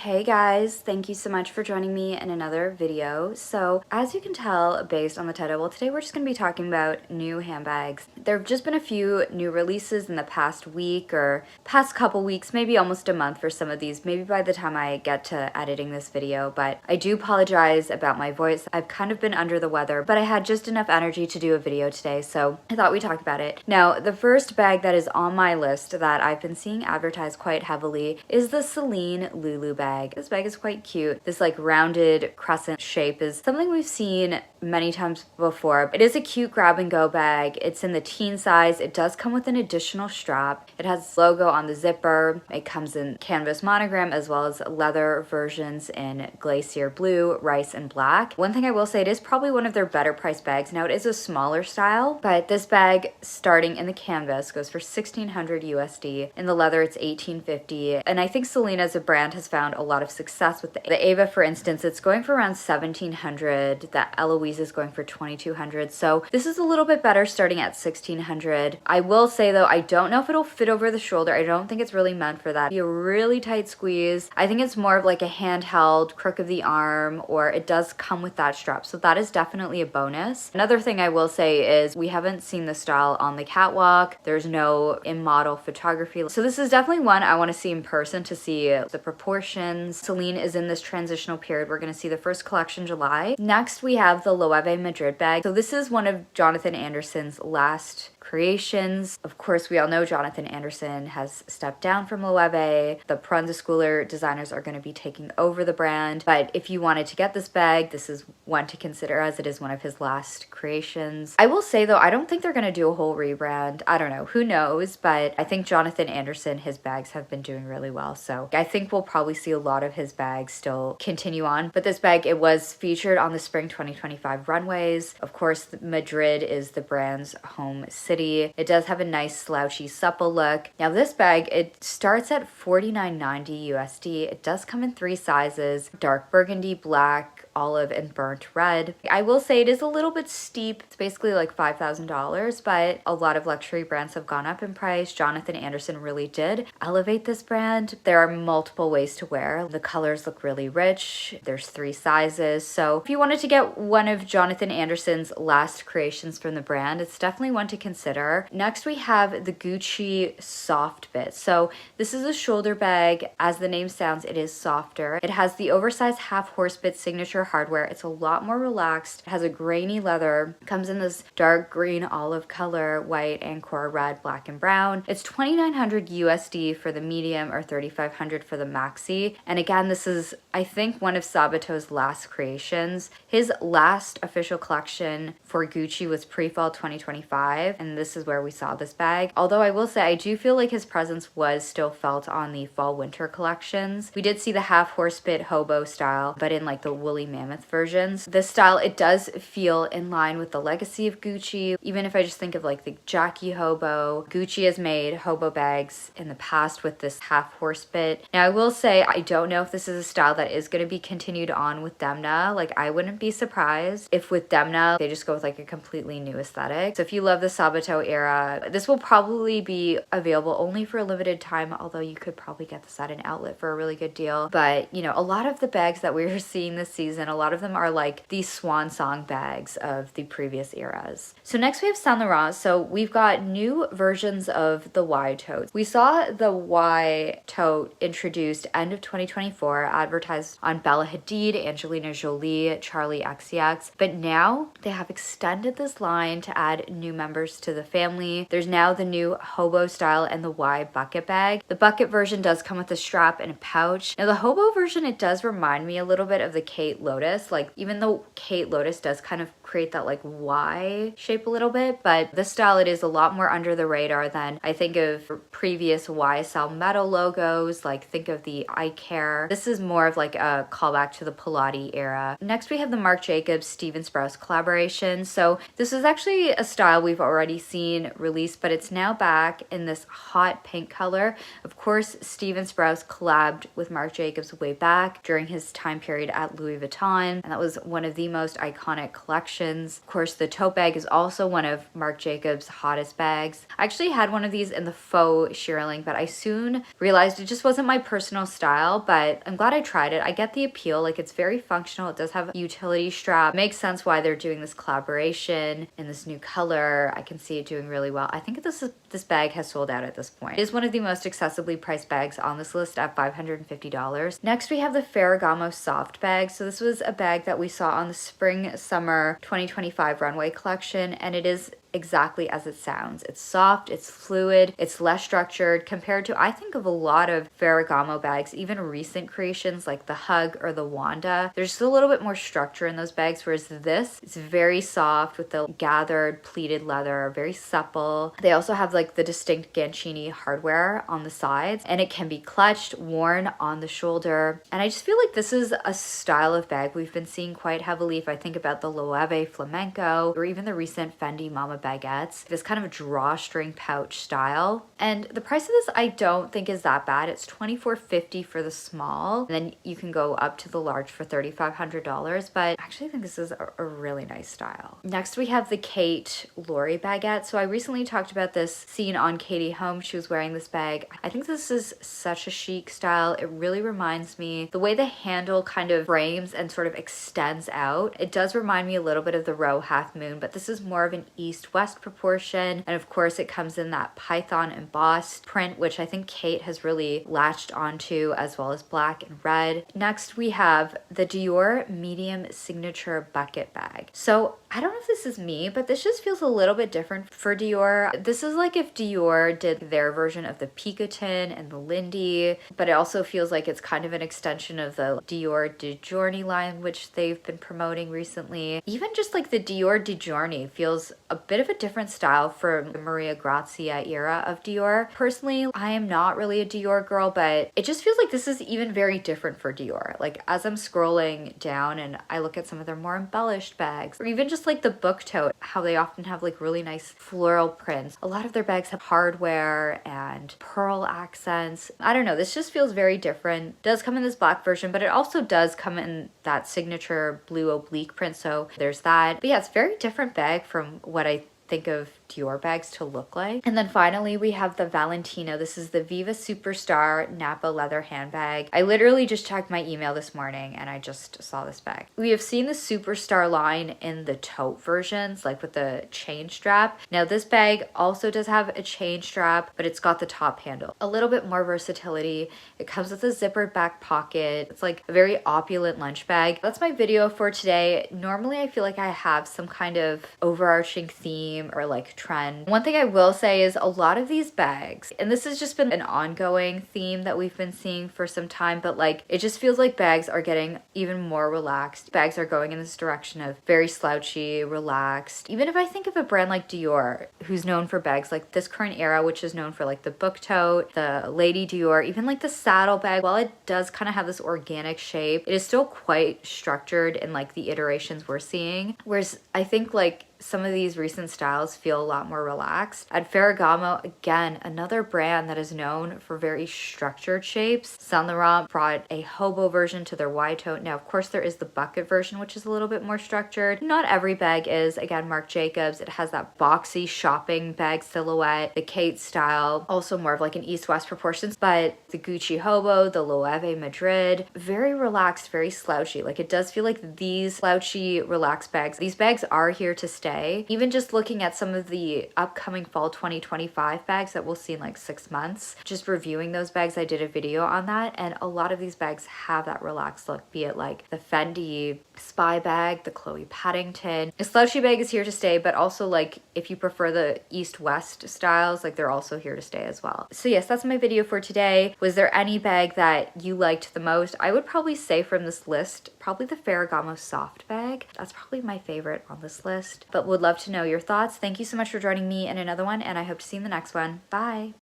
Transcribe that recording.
Hey guys, thank you so much for joining me in another video. So as you can tell based on the title, well, today we're just going to be talking about new handbags. There have just been a few new releases in the past week or past couple weeks, maybe almost a month for some of these, maybe by the time I get to editing this video, but I do apologize about my voice. I've kind of been under the weather, but I had just enough energy to do a video today, so I thought we'd talk about it. Now, the first bag that is on my list that I've been seeing advertised quite heavily is the Celine Lulu bag. This bag is quite cute. This like rounded crescent shape is something we've seen many times before. It is a cute grab and go bag. It's in the teen size. It does come with an additional strap. It has logo on the zipper. It comes in canvas monogram as well as leather versions in glacier blue, rice, and black. One thing I will say, it is probably one of their better priced bags. Now it is a smaller style, but this bag starting in the canvas goes for 1,600 USD. In the leather, it's 1,850. And I think Celine as a brand has found a lot of success with the Ava, for instance. It's going for around 1,700. The Eloise is going for 2,200. So this is a little bit better starting at 1,600. I will say though, I don't know if it'll fit over the shoulder. I don't think it's really meant for that. It'd be a really tight squeeze. I think it's more of like a handheld crook of the arm, or it does come with that strap. So that is definitely a bonus. Another thing I will say is we haven't seen the style on the catwalk. There's no in-model photography. So this is definitely one I want to see in person to see the proportions. Celine is in this transitional period. We're going to see the first collection July. Next, we have the Loewe Madrid bag. So this is one of Jonathan Anderson's last creations. Of course, we all know Jonathan Anderson has stepped down from Loewe. The Prunza Schooler designers are going to be taking over the brand. But if you wanted to get this bag, this is one to consider as it is one of his last creations. I will say though, I don't think they're going to do a whole rebrand. I don't know, who knows? But I think Jonathan Anderson, his bags have been doing really well. So I think we'll probably see a lot of his bags still continue on. But this bag, it was featured on the spring 2025 runways. Of course, Madrid is the brand's home city. It does have a nice slouchy supple look. Now this bag, it starts at $49.90 USD. It does come in 3 sizes: dark burgundy, black, olive, and burnt red. I will say it is a little bit steep. It's basically like $5,000, but a lot of luxury brands have gone up in price. Jonathan Anderson really did elevate this brand. There are multiple ways to wear. The colors look really rich. There's 3 sizes. So if you wanted to get one of Jonathan Anderson's last creations from the brand, it's definitely one to consider. Next, we have the Gucci Softbit. So this is a shoulder bag. As the name sounds, it is softer. It has the oversized half horse bit signature hardware. It's a lot more relaxed. It has a grainy leather. It comes in this dark green olive color, white, and coral red, black, and brown. It's 2,900 USD for the medium or 3,500 for the maxi. And again, this is, I think, one of Sabato's last creations. His last official collection for Gucci was pre-fall 2025, and this is where we saw this bag. Although I will say, I do feel like his presence was still felt on the fall winter collections. We did see the half horse bit hobo style, but in like the woolly mammoth versions. This style, it does feel in line with the legacy of Gucci. Even if I just think of like the Jackie hobo, Gucci has made hobo bags in the past with this half horse bit. Now I will say, I don't know if this is a style that is going to be continued on with Demna. Like, I wouldn't be surprised if with Demna they just go with like a completely new aesthetic. So if you love the Sabato era, this will probably be available only for a limited time, although you could probably get this at an outlet for a really good deal. But you know, a lot of the bags that we're seeing this season, a lot of them are like the swan song bags of the previous eras. So next we have Saint Laurent. So we've got new versions of the Y totes. We saw the Y tote introduced end of 2024, advertised on Bella Hadid, Angelina Jolie, Charlie XCX, but now they have extended this line to add new members to the family. There's now the new hobo style and the Y bucket bag. The bucket version does come with a strap and a pouch. Now the hobo version, it does remind me a little bit of the Khaite Lotus. Like, even though Khaite Lotus does kind of create that like Y shape a little bit, but this style, it is a lot more under the radar than I think of previous YSL metal logos. Like, think of the I Care. This is more of like a callback to the Pilates era. Next, we have the Marc Jacobs Steven Sprouse collaboration. So this is actually a style we've already seen released, but it's now back in this hot pink color. Of course, Steven Sprouse collabed with Marc Jacobs way back during his time period at Louis Vuitton, and that was one of the most iconic collections collections. Of course, the tote bag is also one of Marc Jacobs' hottest bags. I actually had one of these in the faux shearling, but I soon realized it just wasn't my personal style, but I'm glad I tried it. I get the appeal, like it's very functional. It does have a utility strap. It makes sense why they're doing this collaboration in this new color. I can see it doing really well. I think this bag has sold out at this point. It is one of the most accessibly priced bags on this list at $550. Next, we have the Ferragamo soft bag. So this was a bag that we saw on the spring summer 2025 runway collection, and it is exactly as it sounds. It's soft, it's fluid, it's less structured compared to, I think, of a lot of Ferragamo bags, even recent creations like the Hug or the Wanda. There's just a little bit more structure in those bags, whereas this is very soft with the gathered pleated leather, very supple. They also have like the distinct Ganchini hardware on the sides, and it can be clutched, worn on the shoulder. And I just feel like this is a style of bag we've been seeing quite heavily. If I think about the Loewe Flamenco or even the recent Fendi Mama baguettes, this kind of drawstring pouch style. And the price of this I don't think is that bad. It's $24.50 for the small, and then you can go up to the large for $3,500, but I actually think this is a really nice style. Next, we have the Khaite Lori baguette. So I recently talked about this scene on Katie Holmes. She was wearing this bag. I think this is such a chic style. It really reminds me, the way the handle kind of frames and sort of extends out, it does remind me a little bit of the Row Half Moon, but this is more of an east-west proportion. And of course it comes in that python embossed print, which I think Khaite has really latched onto, as well as black and red. Next, we have the Dior medium signature bucket bag. So I don't know if this is me, but this just feels a little bit different for Dior. This is like if Dior did their version of the Picotin and the Lindy, but it also feels like it's kind of an extension of the Dior De Giorni line, which they've been promoting recently. Even just like the Dior De Giorni feels a bit of a different style from the Maria Grazia era of Dior. Personally, I am not really a Dior girl, but it just feels like this is even very different for Dior. Like as I'm scrolling down and I look at some of their more embellished bags, or even just like the book tote, how they often have like really nice floral prints. A lot of their bags have hardware and pearl accents. I don't know, this just feels very different. It does come in this black version, but it also does come in that signature blue oblique print, so there's that. But yeah, it's a very different bag from what I think of Dior bags to look like. And then finally we have the Valentino. This is the Viva Superstar Napa leather handbag. I literally just checked my email this morning and I just saw this bag. We have seen the Superstar line in the tote versions, like with the chain strap. Now this bag also does have a chain strap, but it's got the top handle. A little bit more versatility. It comes with a zippered back pocket. It's like a very opulent lunch bag. That's my video for today. Normally I feel like I have some kind of overarching theme or like trend. One thing I will say is a lot of these bags, and this has just been an ongoing theme that we've been seeing for some time, but like it just feels like bags are getting even more relaxed. Bags are going in this direction of very slouchy, relaxed. Even if I think of a brand like Dior, who's known for bags like this current era, which is known for like the book tote, the Lady Dior, even like the saddle bag, while it does kind of have this organic shape, it is still quite structured in like the iterations we're seeing. Whereas I think like some of these recent styles feel a lot more relaxed. At Ferragamo, again, another brand that is known for very structured shapes. Saint Laurent brought a hobo version to their wide tote. Now, of course, there is the bucket version, which is a little bit more structured. Not every bag is. Again, Marc Jacobs, it has that boxy shopping bag silhouette. The Khaite style, also more of like an east-west proportions, but the Gucci hobo, the Loewe Madrid, very relaxed, very slouchy. Like it does feel like these slouchy, relaxed bags, these bags are here to stay. Even just looking at some of the upcoming fall 2025 bags that we'll see in like 6 months, just reviewing those bags, I did a video on that, and a lot of these bags have that relaxed look, be it like the Fendi Spy bag, the Chloe Paddington. A slouchy bag is here to stay, but also like if you prefer the east-west styles, like they're also here to stay as well. So yes, that's my video for today. Was there any bag that you liked the most? I would probably say from this list, probably the Ferragamo soft bag. That's probably my favorite on this list, but would love to know your thoughts. Thank you so much for joining me in another one, and I hope to see you in the next one. Bye.